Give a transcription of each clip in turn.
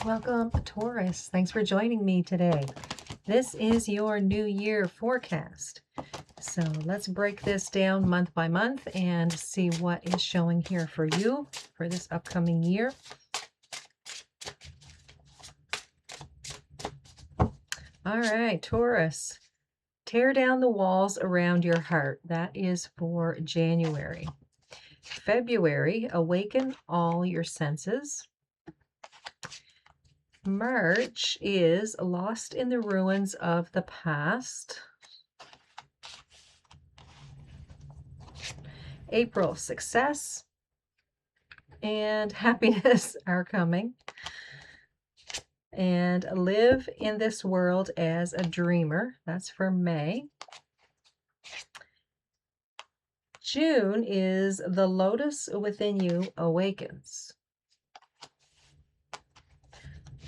Welcome, Taurus. Thanks for joining me today. This is your New Year forecast. So let's break this down month by month and see what is showing here for you for this upcoming year. All right, Taurus. Tear down the walls around your heart. That is for January. February, awaken all your senses. March is lost in the ruins of the past. April, success and happiness are coming. And live in this world as a dreamer. That's for May. June is the lotus within you awakens.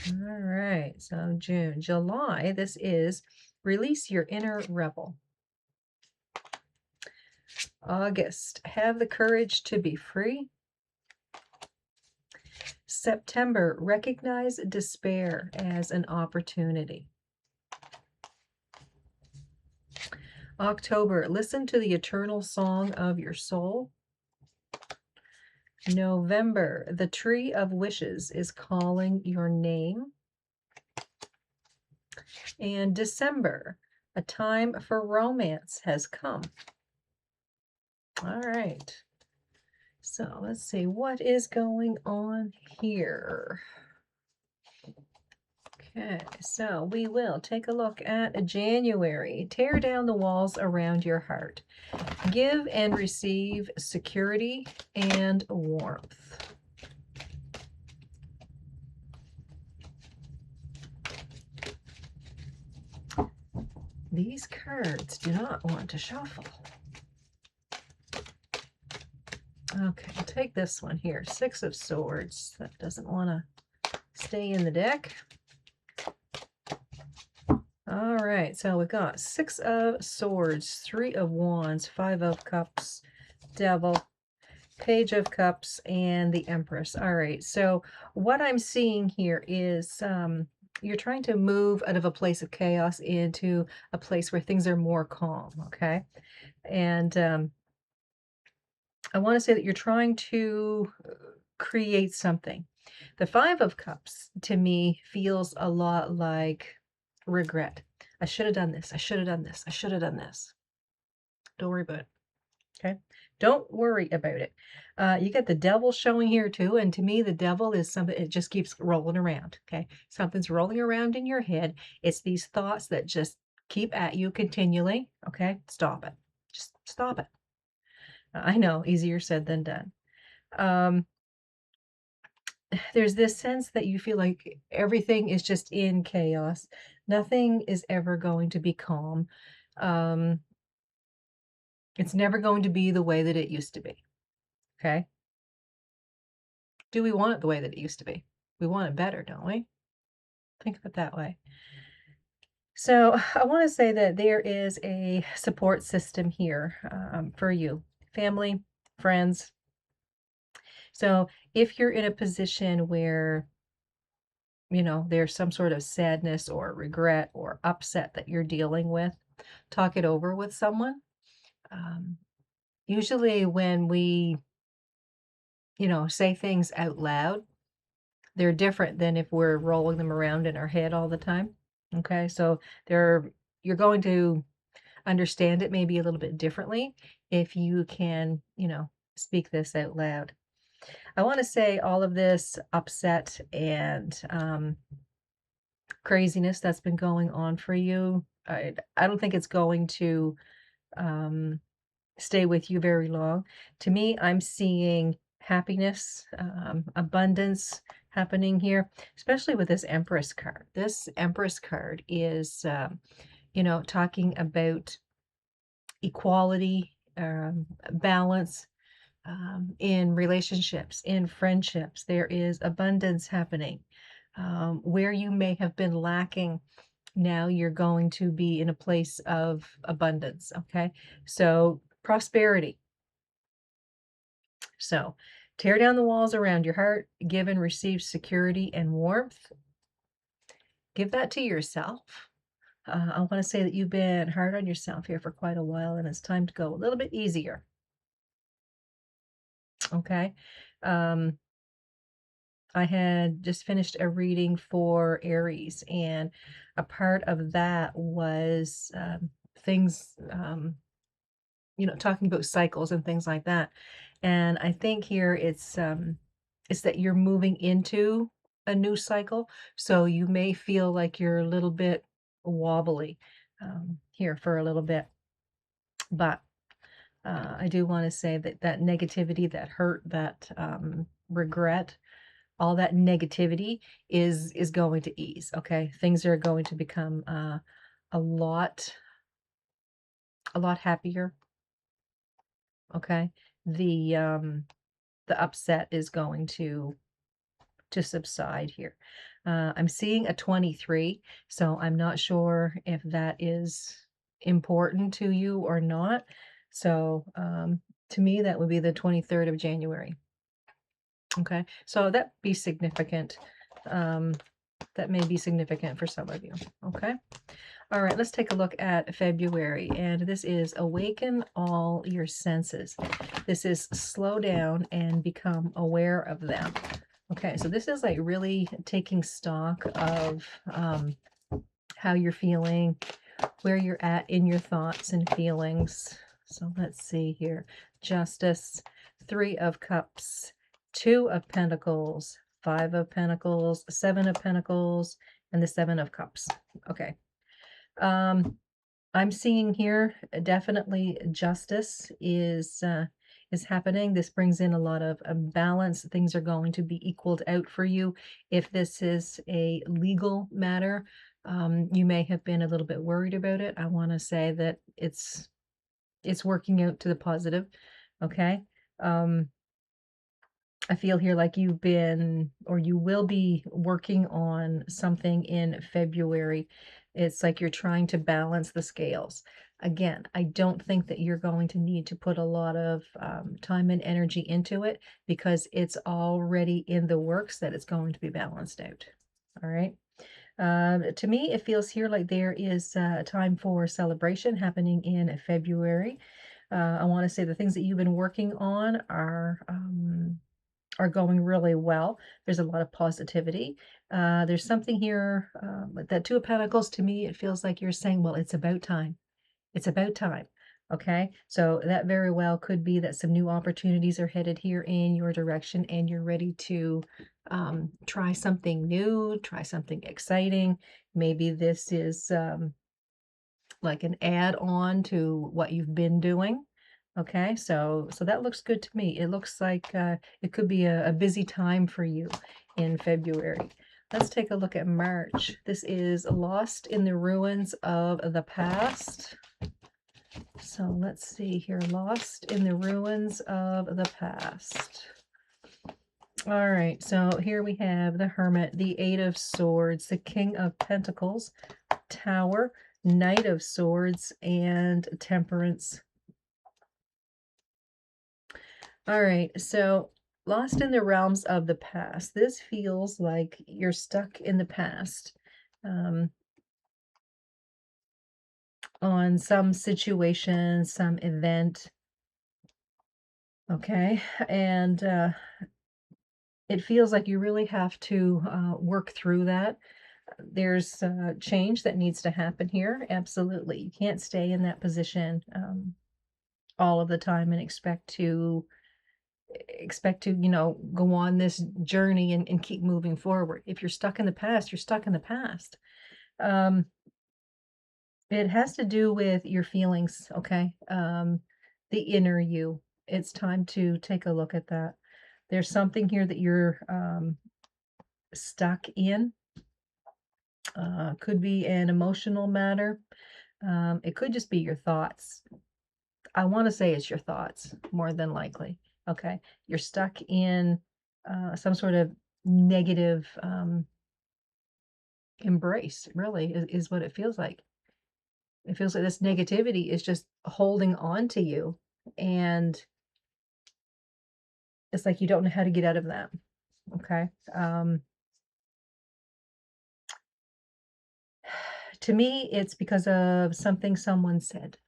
All right, so June. July, this is release your inner rebel. August, have the courage to be free. September, recognize despair as an opportunity. October, listen to the eternal song of your soul. November, the tree of wishes is calling your name. And December, a time for romance has come. All right. So let's see what is going on here. Okay, so we will take a look at January. Tear down the walls around your heart. Give and receive security and warmth. These cards do not want to shuffle. Okay, I'll take this one here. Six of Swords. That doesn't want to stay in the deck. All right, so we've got Six of Swords, Three of Wands, Five of Cups, Devil, Page of Cups, and the Empress. All right, so what I'm seeing here is you're trying to move out of a place of chaos into a place where things are more calm, okay? And I want to say that you're trying to create something. The Five of Cups, to me, feels a lot like regret. I should have done this. I should have done this. I should have done this. Don't worry about it. Okay? Don't worry about it. You get the devil showing here too. And to me, the devil is something, it just keeps rolling around. Okay? Something's rolling around in your head. It's these thoughts that just keep at you continually. Okay? Stop it. Just stop it. I know, easier said than done. There's this sense that you feel like everything is just in chaos. Nothing is ever going to be calm. Um, it's never going to be the way that it used to be. Okay? Do we want it the way that it used to be? We want it better, don't we? Think of it that way. So I want to say that there is a support system here for you, family, friends. So if you're in a position where there's some sort of sadness or regret or upset that you're dealing with, talk it over with someone. Usually when we, say things out loud, they're different than if we're rolling them around in our head all the time. Okay, so you're going to understand it maybe a little bit differently if you can, speak this out loud. I want to say all of this upset and craziness that's been going on for you, I don't think it's going to stay with you very long. To me, I'm seeing happiness, abundance happening here, especially with this Empress card. This Empress card is, talking about equality, balance, in relationships, in friendships. There is abundance happening. Where you may have been lacking, now you're going to be in a place of abundance. Okay, so prosperity. So tear down the walls around your heart, give and receive security and warmth. Give that to yourself. I want to say that you've been hard on yourself here for quite a while, and it's time to go a little bit easier. Okay. Um, I had just finished a reading for Aries, and a part of that was things, talking about cycles and things like that. And I think here it's that you're moving into a new cycle, so you may feel like you're a little bit wobbly here for a little bit, but I do want to say that that negativity, that hurt, that regret, all that negativity is going to ease. Okay, things are going to become a lot a lot happier. Okay, the the upset is going to subside here. I'm seeing a 23, so I'm not sure if that is important to you or not. So to me, that would be the 23rd of January. Okay, so that be significant. Um, that may be significant for some of you. Okay. All right, let's take a look at February. And this is awaken all your senses. This is slow down and become aware of them. Okay, so this is like really taking stock of how you're feeling, where you're at in your thoughts and feelings. So let's see here. Justice, Three of Cups, Two of Pentacles, Five of Pentacles, Seven of Pentacles, and the Seven of Cups. Okay. Um, I'm seeing here definitely justice is happening. This brings in a lot of balance. Things are going to be equaled out for you. If this is a legal matter, you may have been a little bit worried about it. I want to say that it's working out to the positive. Okay. Um, I feel here like you've been or you will be working on something in February. It's like you're trying to balance the scales. Again, I don't think that you're going to need to put a lot of time and energy into it because it's already in the works that it's going to be balanced out. All right. To me, it feels here like there is a time for celebration happening in February. I want to say the things that you've been working on are going really well. There's a lot of positivity. There's something here, with that Two of Pentacles, to me, it feels like you're saying, well, it's about time. It's about time. Okay. So that very well could be that some new opportunities are headed here in your direction and you're ready to try something new, try something exciting. Maybe this is like an add-on to what you've been doing. Okay, so that looks good to me. It looks like it could be a busy time for you in February. Let's take a look at March. This is lost in the ruins of the past. So let's see here. Lost in the ruins of the past. All right, so here we have the Hermit, the Eight of Swords, the King of Pentacles, Tower, Knight of Swords, and Temperance. All right, so lost in the realms of the past. This feels like you're stuck in the past on some situation, some event. Okay, and it feels like you really have to work through that. There's change that needs to happen here. Absolutely. You can't stay in that position all of the time and expect to go on this journey and keep moving forward. If you're stuck in the past, you're stuck in the past. um it has to do with your feelings. Okay. The inner you, it's time to take a look at that. There's something here that you're stuck in. Could be an emotional matter. It could just be your thoughts. I want to say it's your thoughts more than likely. Okay. You're stuck in some sort of negative embrace, really, is what it feels like. It feels like this negativity is just holding on to you. And it's like you don't know how to get out of that. Okay. Um, To me, it's because of something someone said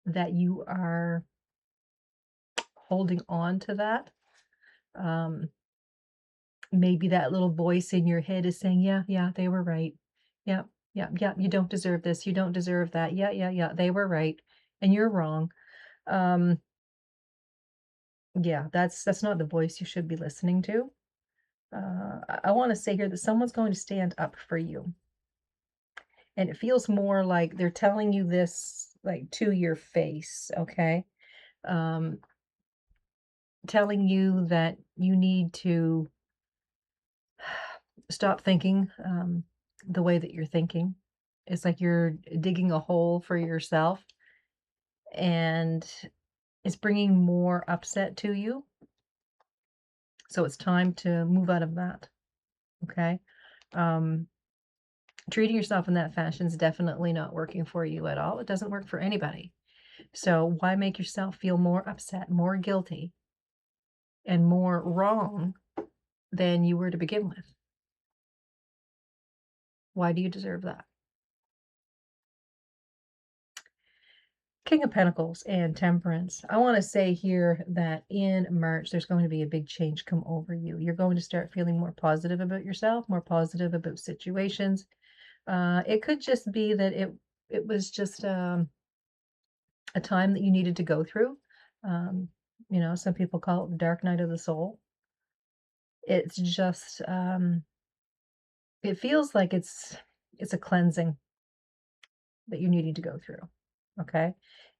that you are holding on to that. Um, maybe that little voice in your head is saying, "Yeah, yeah, they were right. Yeah, yeah, yeah, you don't deserve this. You don't deserve that. Yeah, yeah, yeah, they were right, and you're wrong." Um, yeah, that's not the voice you should be listening to. I want to say here that someone's going to stand up for you, and it feels more like they're telling you this like to your face, okay? Um, telling you that you need to stop thinking the way that you're thinking. It's like you're digging a hole for yourself, and it's bringing more upset to you. So it's time to move out of that. Okay. Um, treating yourself in that fashion is definitely not working for you at all. It doesn't work for anybody. So why make yourself feel more upset, more guilty, and more wrong than you were to begin with? Why do you deserve that? King of Pentacles and Temperance. I want to say here that in March, there's going to be a big change come over you. You're going to start feeling more positive about yourself, more positive about situations. It could just be that it was just a time that you needed to go through. Um, some people call it the dark night of the soul. It's just it feels like it's a cleansing that you needing to go through. Okay.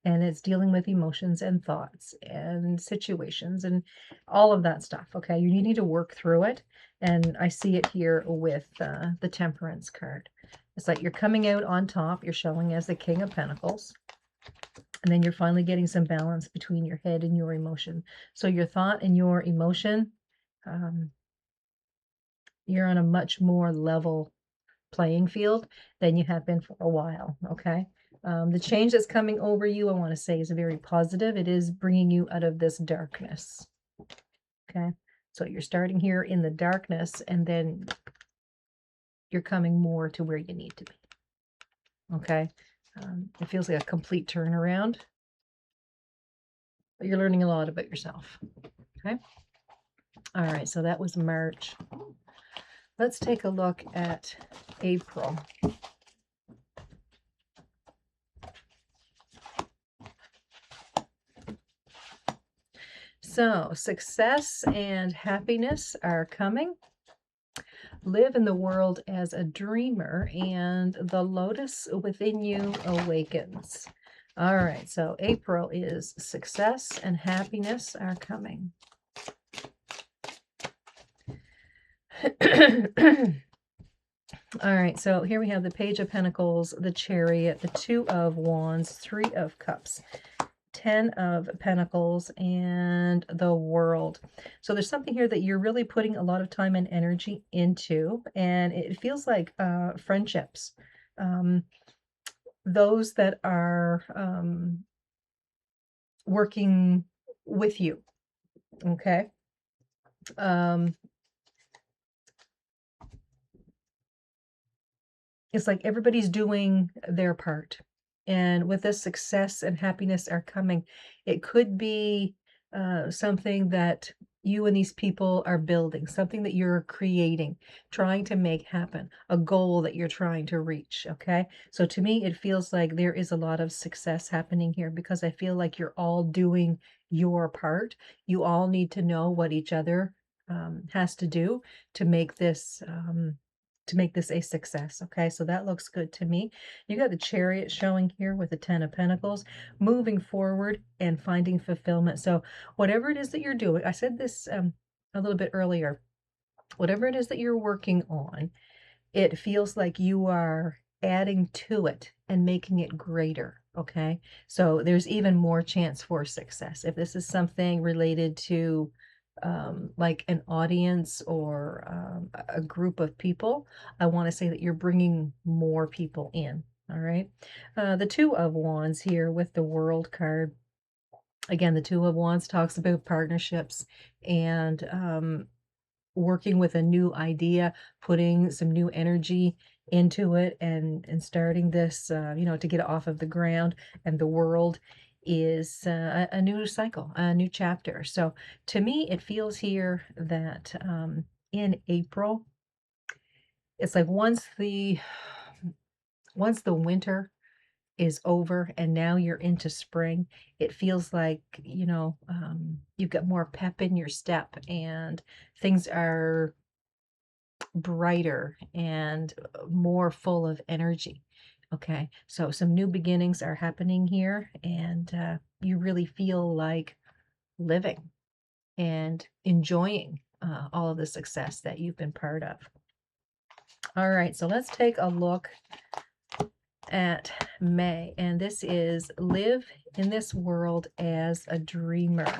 And it's dealing with emotions and thoughts and situations and all of that stuff. Okay. You need to work through it. And I see it here with the Temperance card. It's like you're coming out on top. You're showing as the King of Pentacles. And then you're finally getting some balance between your head and your emotion. So your thought and your emotion, um, you're on a much more level playing field than you have been for a while. Okay. The change that's coming over you, I want to say, is very positive. It is bringing you out of this darkness. Okay. So you're starting here in the darkness, and then you're coming more to where you need to be. Okay. It feels like a complete turnaround, but you're learning a lot about yourself. Okay. All right. So that was March. Let's take a look at April. So, success and happiness are coming. Live in the world as a dreamer, and the lotus within you awakens. All right, so April is success and happiness are coming. All right, so here we have the Page of Pentacles, the Chariot, the Two of Wands, Three of Cups, 10 of Pentacles, and the World. So there's something here that you're really putting a lot of time and energy into, and it feels like friendships. Those that are working with you, okay? It's like everybody's doing their part. And with this, success and happiness are coming. It could be something that you and these people are building, something that you're creating, trying to make happen, a goal that you're trying to reach. Okay. So to me, it feels like there is a lot of success happening here because I feel like you're all doing your part. You all need to know what each other has to do to make this. To make this a success. Okay, so that looks good to me. You got the Chariot showing here with the 10 of Pentacles, moving forward and finding fulfillment. So whatever it is that you're doing, I said this a little bit earlier, whatever it is that you're working on, it feels like you are adding to it and making it greater. Okay, so there's even more chance for success. If this is something related to like an audience or a group of people, I want to say that you're bringing more people in. All right. The Two of Wands here with the World card. Again, the Two of Wands talks about partnerships and working with a new idea, putting some new energy into it and starting this, to get it off of the ground, and the world is a new cycle, a new chapter. So to me, it feels here that in April, it's like once the winter is over and now you're into spring, it feels like, you've got more pep in your step and things are brighter and more full of energy. Okay, so some new beginnings are happening here, and you really feel like living and enjoying all of the success that you've been part of. All right, so let's take a look at May, and this is live in this world as a dreamer.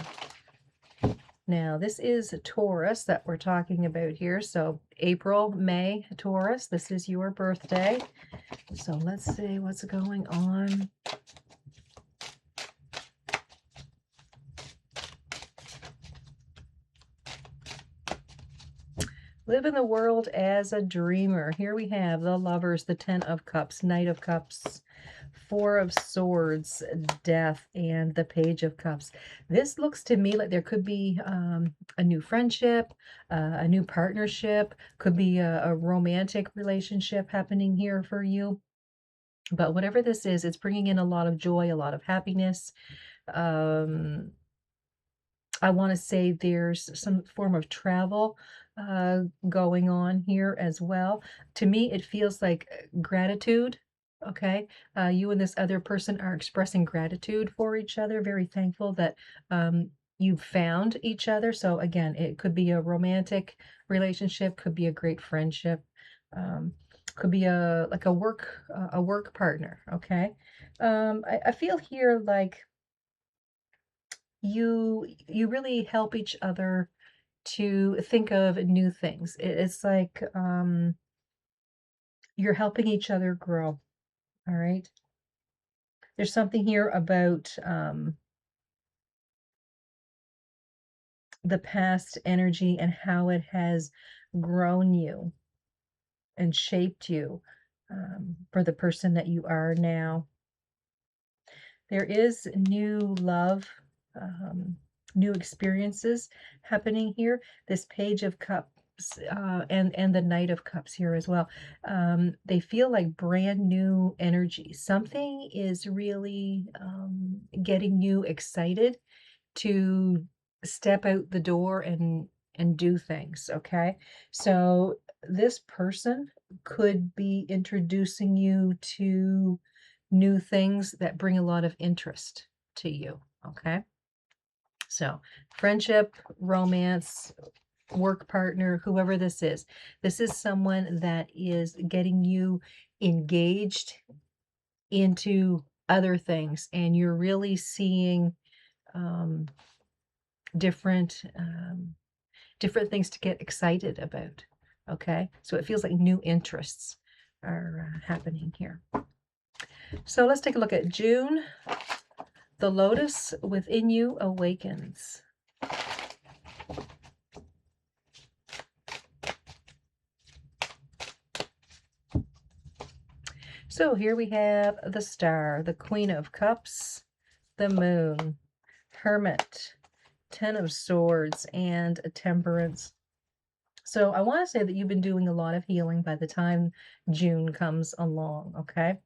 Now, this is Taurus that we're talking about here. So April, May, Taurus, this is your birthday. So let's see what's going on. Live in the world as a dreamer. Here we have the Lovers, the Ten of Cups, Knight of Cups, Four of Swords, Death, and the Page of Cups. This looks to me like there could be a new friendship, a new partnership, could be a romantic relationship happening here for you. But whatever this is, it's bringing in a lot of joy, a lot of happiness. Um, I want to say there's some form of travel going on here as well. To me, it feels like gratitude. Okay. You and this other person are expressing gratitude for each other, very thankful that you found each other. So, again, it could be a romantic relationship, could be a great friendship, um, could be a work partner. Okay. I feel here like you really help each other to think of new things. It's like you're helping each other grow. All right. There's something here about the past energy and how it has grown you and shaped you for the person that you are now. There is new love, um, new experiences happening here. This Page of Cups and the Knight of Cups here as well. They feel like brand new energy. Something is really getting you excited to step out the door and do things. Okay, so this person could be introducing you to new things that bring a lot of interest to you. Okay, so friendship, romance, work partner, whoever this is someone that is getting you engaged into other things, and you're really seeing um, different different things to get excited about. Okay, so it feels like new interests are happening here. So let's take a look at June. The lotus within you awakens. So here we have the Star, the Queen of Cups, the Moon, Hermit, Ten of Swords, and Temperance. So I want to say that you've been doing a lot of healing by the time June comes along, okay?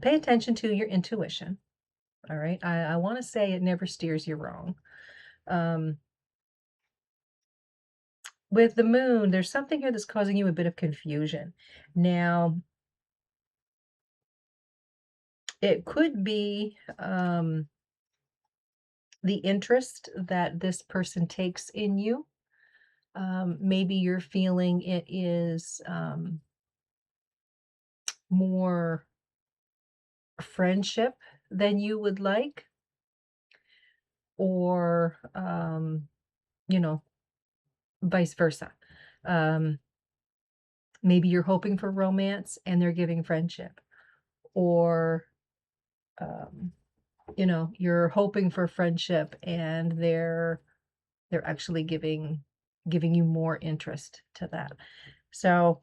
Pay attention to your intuition, all right? I want to say it never steers you wrong. With the Moon, there's something here that's causing you a bit of confusion. Now, it could be the interest that this person takes in you. Maybe you're feeling it is more friendship than you would like, or you know, vice versa. Um, Maybe you're hoping for romance and they're giving friendship, or um, you're hoping for friendship and they're actually giving you more interest to that. So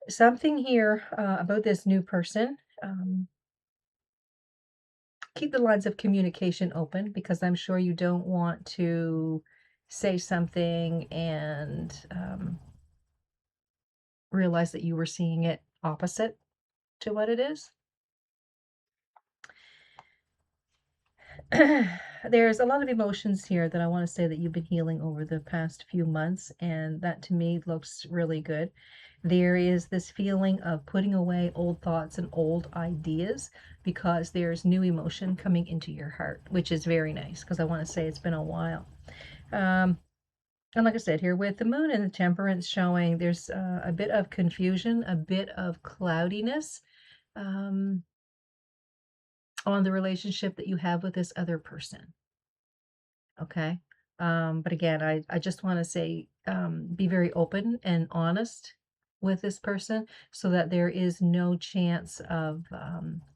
Something here about this new person. Keep the lines of communication open because I'm sure you don't want to say something and realize that you were seeing it opposite to what it is. There's a lot of emotions here that I want to say that you've been healing over the past few months, and that to me looks really good. There is this feeling of putting away old thoughts and old ideas because there's new emotion coming into your heart, which is very nice because I want to say it's been a while. Um, and like I said, here with the moon and the temperance showing, there's a bit of confusion, a bit of cloudiness um, on the relationship that you have with this other person. Okay. But again, I just want to say, be very open and honest with this person so that there is no chance of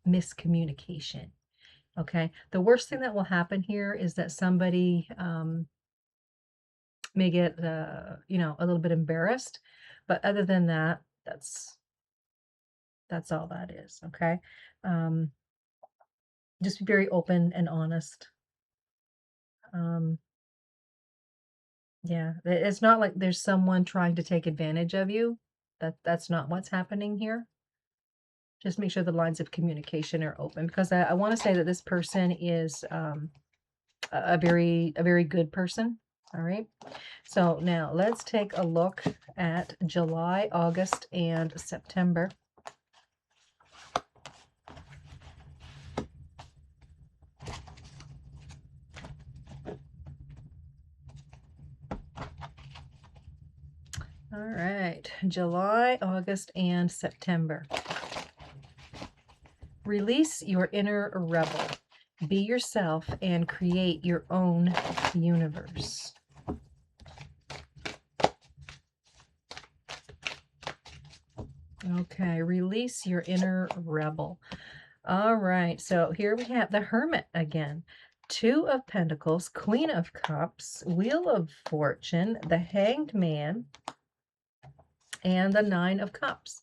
miscommunication. Okay. The worst thing that will happen here is that somebody may get, a little bit embarrassed. But other than that, that's all that is. Okay. Um, just be very open and honest. Um, Yeah, it's not like there's someone trying to take advantage of you. That's not what's happening here. Just make sure the lines of communication are open because I want to say that this person is a very good person. All right. So now let's take a look at July, August, and September. All right, July, August, and September. Release your inner rebel. Be yourself and create your own universe. Okay, release your inner rebel. All right, so here we have the Hermit again. Two of Pentacles, Queen of Cups, Wheel of Fortune, the Hanged Man, and the Nine of Cups.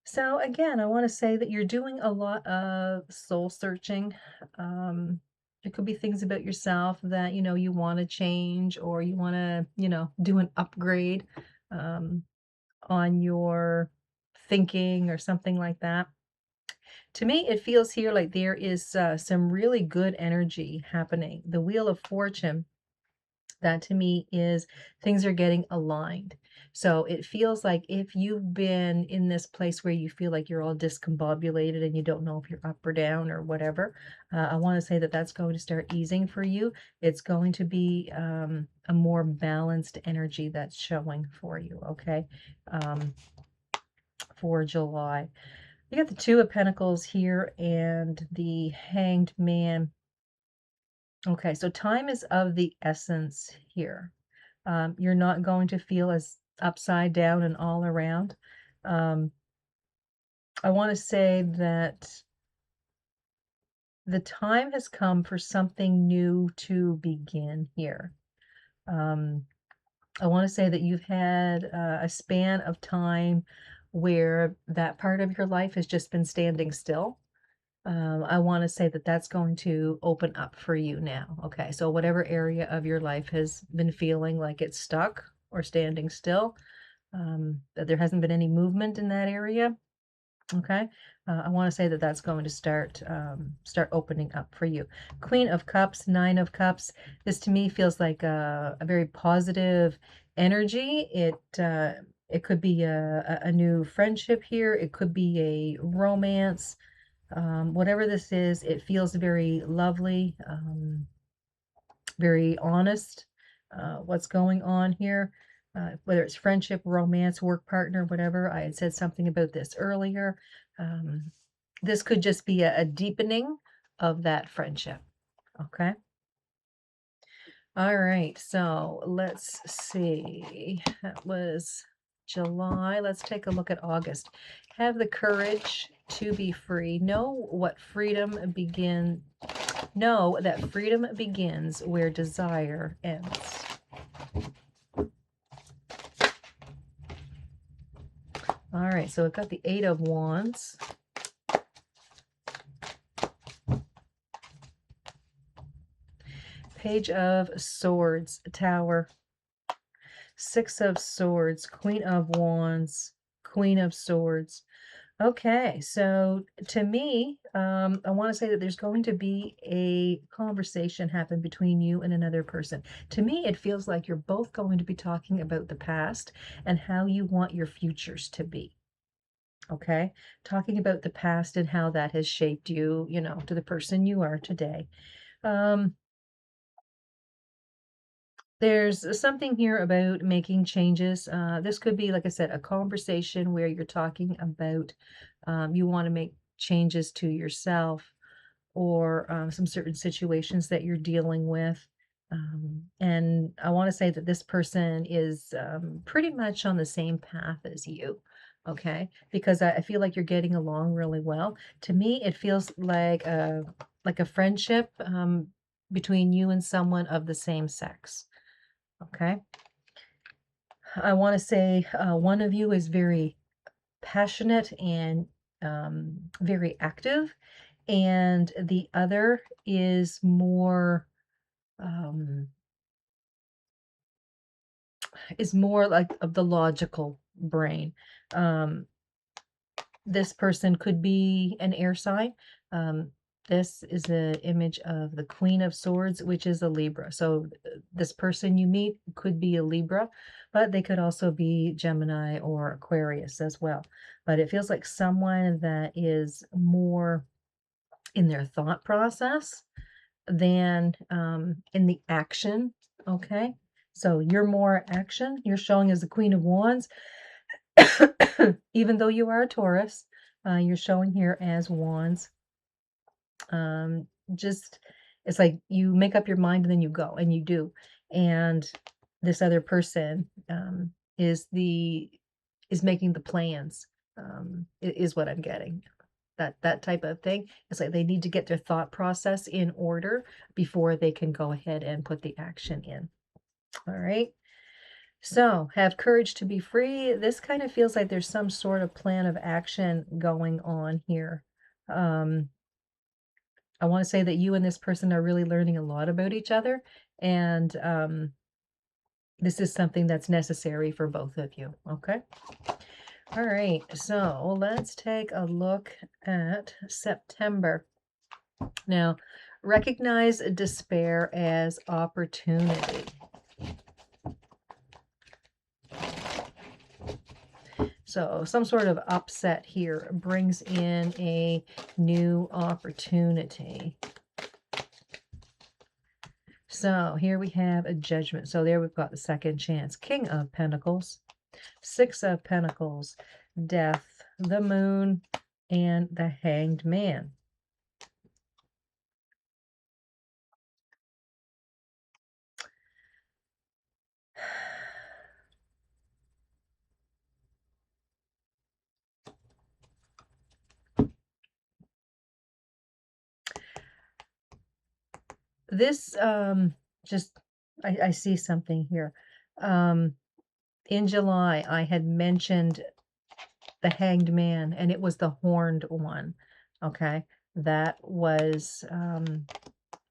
So again, I want to say that you're doing a lot of soul searching. It could be things about yourself that, you want to change or you want to, do an upgrade on your thinking or something like that. To me, it feels here like there is some really good energy happening. The Wheel of Fortune, that to me is things are getting aligned. So it feels like if you've been in this place where you feel like you're all discombobulated and you don't know if you're up or down or whatever, I want to say that that's going to start easing for you. It's going to be a more balanced energy that's showing for you, okay, for July. You got the Two of Pentacles here and the Hanged Man. Okay, so time is of the essence here. You're not going to feel as upside down and all around. Um, I want to say that the time has come for something new to begin here. I want to say that you've had a span of time where that part of your life has just been standing still. I want to say that that's going to open up for you now. Okay, so whatever area of your life has been feeling like it's stuck or standing still, that there hasn't been any movement in that area. Okay, I want to say that that's going to start opening up for you. Queen of Cups, Nine of Cups. This to me feels like a very positive energy. It could be a new friendship here. It could be a romance. Whatever this is, it feels very lovely, very honest. What's going on here, whether it's friendship, romance, work partner, whatever. I had said something about this earlier. This could just be a deepening of that friendship. Okay. All right. So let's see. That was July. Let's take a look at August. Have the courage to be free. Know that freedom begins where desire ends. All right, so I've got the 8 of Wands. Page of Swords, Tower. 6 of Swords, Queen of Wands, Queen of Swords. Okay, so to me, I want to say that there's going to be a conversation happen between you and another person. To me, it feels like you're both going to be talking about the past and how you want your futures to be. Okay, talking about the past and how that has shaped you, you know, to the person you are today. Um, There's something here about making changes. This could be, like I said, a conversation where you're talking about you want to make changes to yourself or some certain situations that you're dealing with. And I want to say that this person is pretty much on the same path as you. Okay, because I feel like you're getting along really well. To me, it feels like a friendship between you and someone of the same sex. Okay. I want to say one of you is very passionate and very active, and the other um, is more like of the logical brain. Um, this person could be an air sign. Um, this is an image of the Queen of Swords, which is a Libra. So this person you meet could be a Libra, but they could also be Gemini or Aquarius as well. But it feels like someone that is more in their thought process than in the action. Okay. So you're more action. You're showing as the Queen of Wands. Even though you are a Taurus, you're showing here as Wands. Um, just it's like you make up your mind and then you go and you do. And this other person is the is making the plans. Is what I'm getting. That type of thing. It's like they need to get their thought process in order before they can go ahead and put the action in. All right. So, have courage to be free. This kind of feels like there's some sort of plan of action going on here. Um, I want to say that you and this person are really learning a lot about each other, and this is something that's necessary for both of you. Okay. All right. So, let's take a look at September. Now, recognize despair as opportunity. So some sort of upset here brings in a new opportunity. So here we have a judgment. So there we've got the second chance. King of Pentacles, Six of Pentacles, Death, the Moon, and the Hanged Man. This just I see something here. In July, I had mentioned the Hanged Man, and it was the horned one. Okay, that was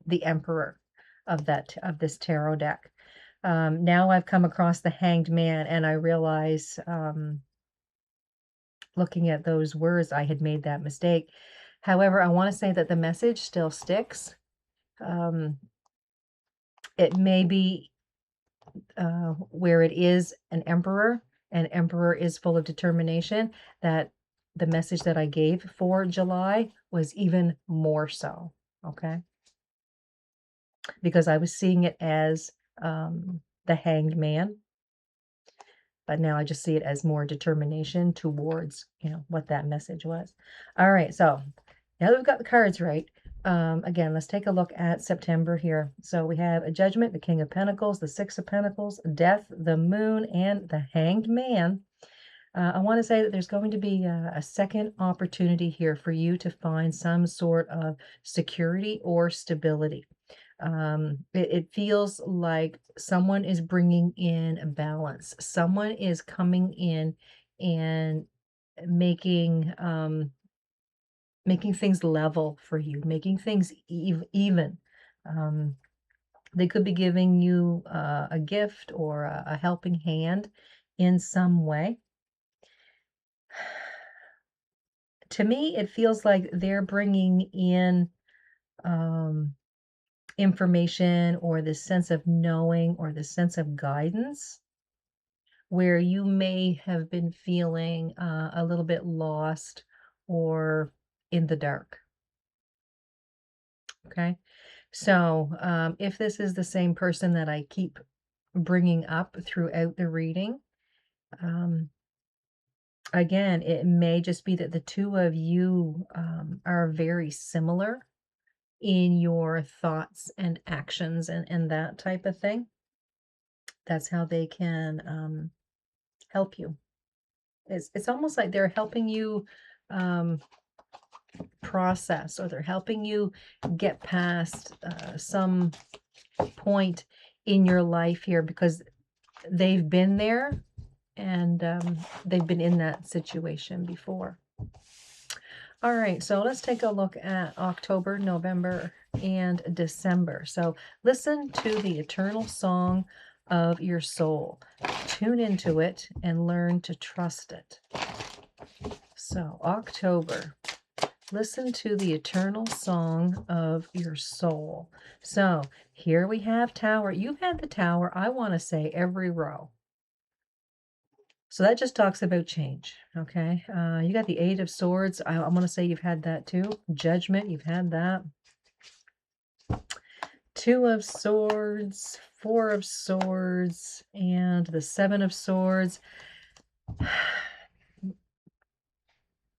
the Emperor of this tarot deck. Now I've come across the Hanged Man, and I realize, looking at those words, I had made that mistake. However, I want to say that the message still sticks. Um, it may be where it is an emperor is full of determination, that the message that I gave for July was even more so. Okay. Because I was seeing it as the Hanged Man, but now I just see it as more determination towards, you know, what that message was. All right, so now that we've got the cards right, again, let's take a look at September here. So we have a Judgment, the King of Pentacles, the Six of Pentacles, Death, the Moon, and the Hanged Man. I want to say that there's going to be a second opportunity here for you to find some sort of security or stability. It feels like someone is bringing in a balance. Someone is coming in and making making things level for you, making things even. Um, they could be giving you a gift or a helping hand in some way. To me, it feels like they're bringing in um, information or this sense of knowing or this sense of guidance where you may have been feeling a little bit lost or in the dark. Okay. So, if this is the same person that I keep bringing up throughout the reading, um, again, it may just be that the two of you are very similar in your thoughts and actions and that type of thing. That's how they can help you. It's almost like they're helping you um, process, or they're helping you get past some point in your life here because they've been there and they've been in that situation before. All right, so let's take a look at October, November, and December. So listen to the eternal song of your soul. Tune into it and learn to trust it. So, October. Listen to the eternal song of your soul. So, here we have Tower. You've had the Tower, I want to say, every row. So that just talks about change, okay? You got the Eight of Swords. I'm going to say you've had that too. Judgment, you've had that. Two of Swords, Four of Swords, and the Seven of Swords.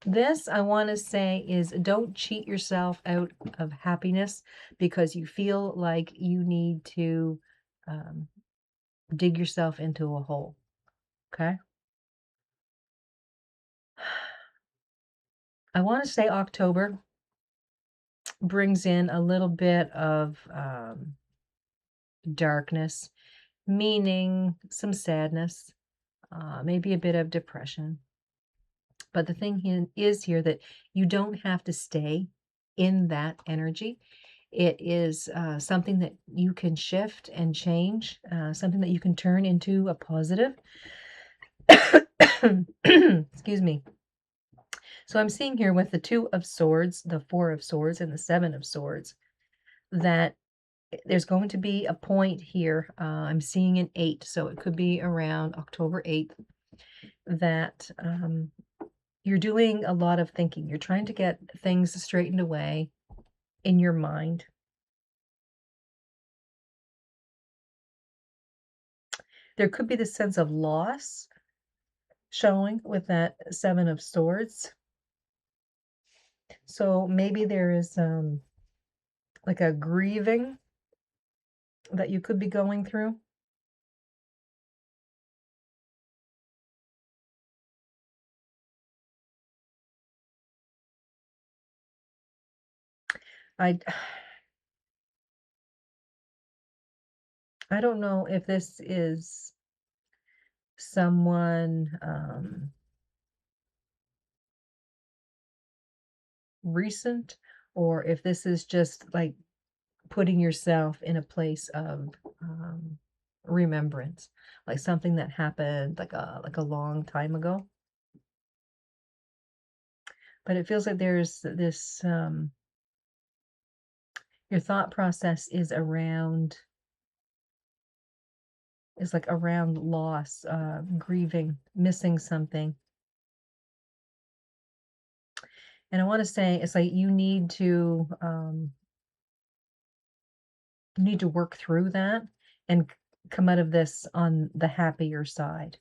This, I want to say, is don't cheat yourself out of happiness because you feel like you need to um, dig yourself into a hole, okay? I want to say October brings in a little bit of darkness, meaning some sadness, maybe a bit of depression. But the thing is here that you don't have to stay in that energy. It is something that you can shift and change, something that you can turn into a positive. Excuse me. So I'm seeing here with the Two of Swords, the Four of Swords, and the Seven of Swords, that there's going to be a point here. I'm seeing an 8, so it could be around October 8th, that you're doing a lot of thinking. You're trying to get things straightened away in your mind. There could be this sense of loss showing with that Seven of Swords. So maybe there is like a grieving that you could be going through. I I don't know if this is someone recent, or if this is just like putting yourself in a place of remembrance, like something that happened like a long time ago. But it feels like there's this your thought process is like around loss, grieving, missing something. And I want to say it's like you need to work through that and come out of this on the happier side.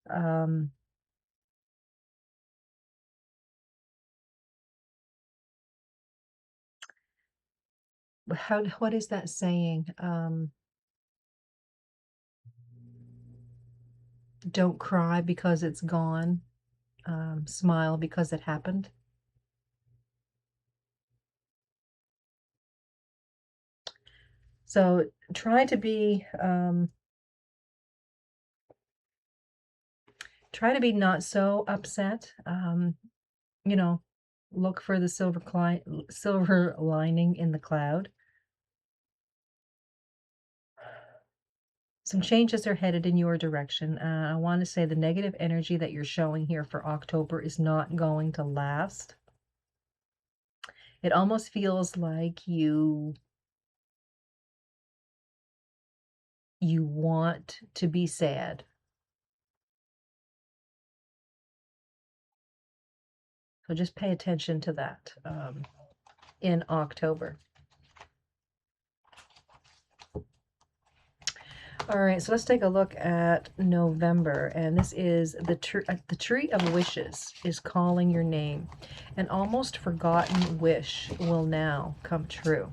Um, what is that saying? Don't cry because it's gone. Smile because it happened. So try to be Try to be not so upset. You know, look for the silver lining in the cloud. Some changes are headed in your direction. I want to say the negative energy that you're showing here for October is not going to last. It almost feels like you want to be sad. So just pay attention to that in October. All right, so let's take a look at November, and this is the tree of wishes is calling your name. An almost forgotten wish will now come true.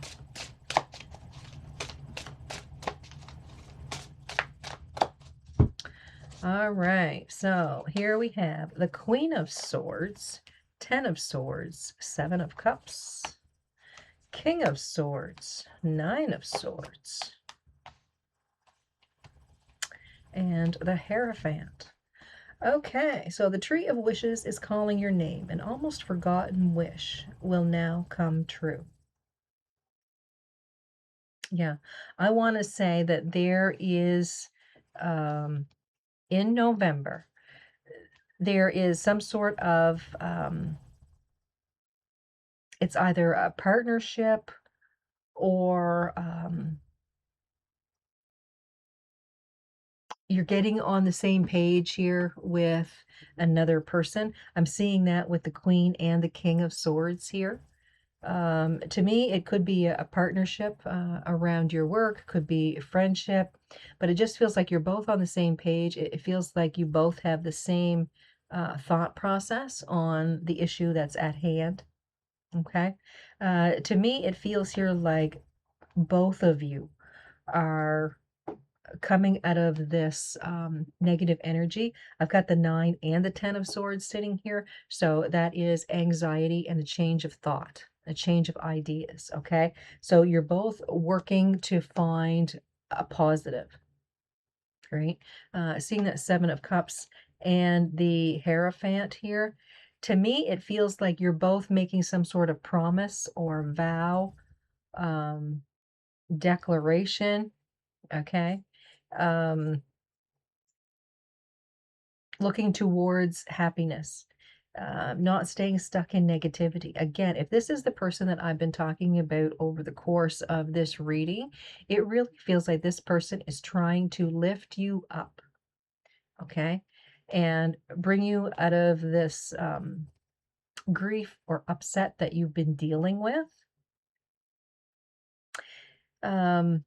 All right, so here we have the Queen of Swords, 10 of Swords, 7 of Cups, King of Swords, 9 of Swords, and the Hierophant. Okay, so the Tree of Wishes is calling your name. An almost forgotten wish will now come true. Yeah, I want to say that there is, in November, there is some sort of, it's either a partnership or you're getting on the same page here with another person. I'm seeing that with the Queen and the King of Swords here. To me, it could be a partnership around your work, could be a friendship, but it just feels like you're both on the same page. It feels like you both have the same thought process on the issue that's at hand. Okay. To me, it feels here like both of you are coming out of this negative energy. I've got the 9 and the 10 of Swords sitting here. So that is anxiety and a change of thought, a change of ideas. Okay. So you're both working to find a positive, right? Seeing that 7 of Cups and the Hierophant here, to me, it feels like you're both making some sort of promise or vow, um, declaration. Okay. Um, Looking towards happiness, not staying stuck in negativity. Again, if this is the person that I've been talking about over the course of this reading, it really feels like this person is trying to lift you up, okay, and bring you out of this grief or upset that you've been dealing with. Um,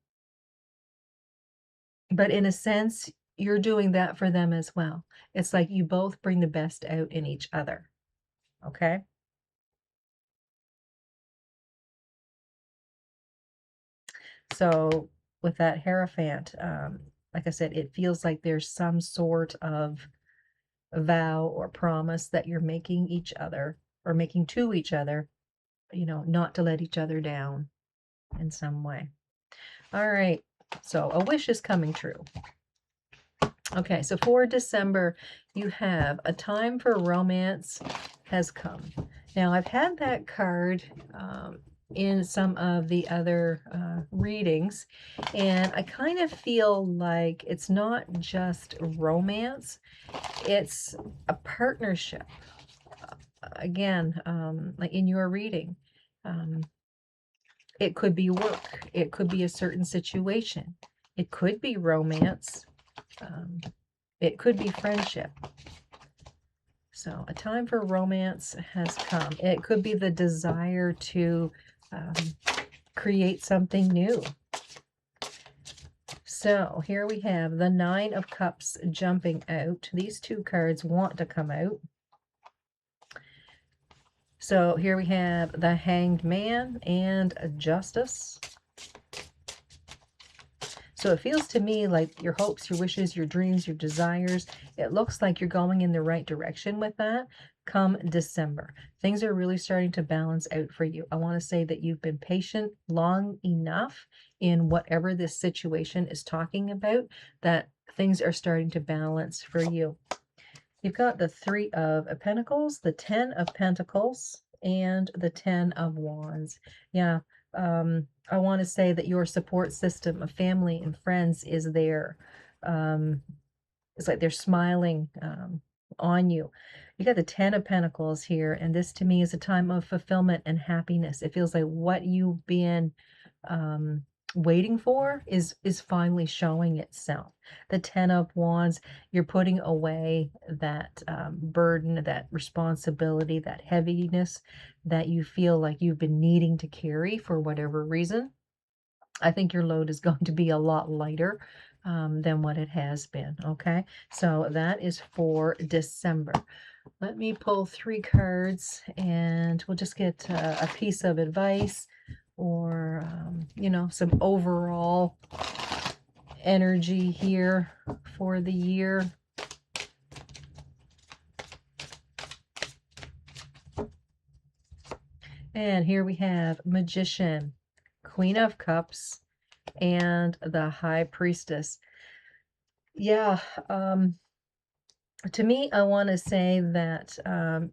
but in a sense, you're doing that for them as well. It's like you both bring the best out in each other, okay? So with that Hierophant, like I said, it feels like there's some sort of vow or promise that you're making each other or making to each other, not to let each other down in some way. All right. So a wish is coming true. Okay, so for December, you have a time for romance has come. Now, I've had that card in some of the other readings, and I kind of feel like it's not just romance, it's a partnership. Again, like in your reading, it could be work, it could be a certain situation, it could be romance. It could be friendship. So a time for romance has come. It could be the desire to create something new. So here we have the 9 of Cups jumping out. These two cards want to come out. So here we have the Hanged Man and Justice. So it feels to me like your hopes, your wishes, your dreams, your desires, it looks like you're going in the right direction with that come December. Things are really starting to balance out for you. I want to say that you've been patient long enough in whatever this situation is talking about that things are starting to balance for you. You've got the Three of Pentacles, the Ten of Pentacles, and the Ten of Wands. Yeah, I want to say that your support system of family and friends is there. Um, it's like they're smiling on you. You got the Ten of Pentacles here, and this to me is a time of fulfillment and happiness. It feels like what you've been um, waiting for is finally showing itself. The Ten of Wands, you're putting away that burden, that responsibility, that heaviness that you feel like you've been needing to carry for whatever reason. I think your load is going to be a lot lighter than what it has been. Okay, so that is for December. Let me pull 3 cards and we'll just get a piece of advice or, you know, some overall energy here for the year. And here we have Magician, Queen of Cups, and the High Priestess. Yeah, to me, I want to say that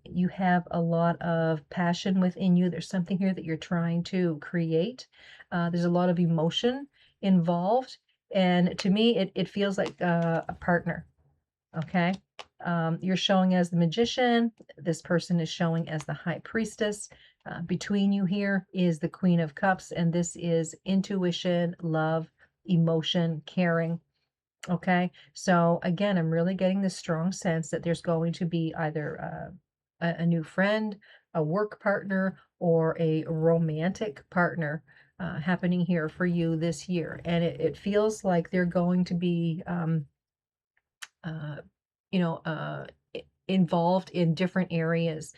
you have a lot of passion within you. There's something here that you're trying to create. There's a lot of emotion involved. And to me, it feels like a partner. Okay. You're showing as the Magician. This person is showing as the High Priestess. Between you here is the Queen of Cups. And this is intuition, love, emotion, caring. Okay, so again, I'm really getting this strong sense that there's going to be either a new friend, a work partner, or a romantic partner happening here for you this year. And it feels like they're going to be, uh, you know, involved in different areas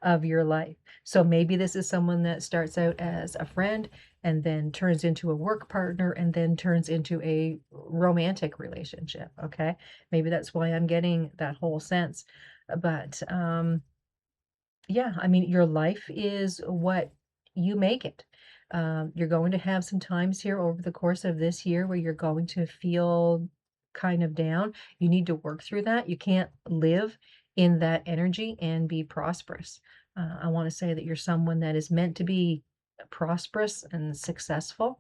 of your life. So maybe this is someone that starts out as a friend and then turns into a work partner and then turns into a romantic relationship. Okay. Maybe that's why I'm getting that whole sense. But yeah, I mean, your life is what you make it. You're going to have some times here over the course of this year where you're going to feel kind of down. You need to work through that. You can't live in that energy and be prosperous. I want to say that you're someone that is meant to be prosperous and successful.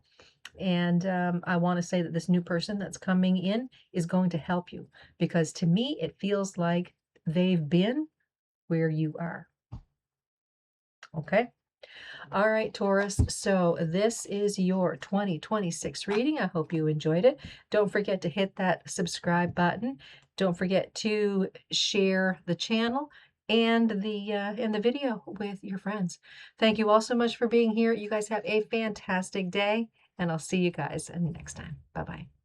And I want to say that this new person that's coming in is going to help you because to me, it feels like they've been where you are. Okay. All right, Taurus. So this is your 2026 reading. I hope you enjoyed it. Don't forget to hit that subscribe button. Don't forget to share the channel and the video with your friends. Thank you all so much for being here. You guys have a fantastic day, and I'll see you guys next time. Bye-bye.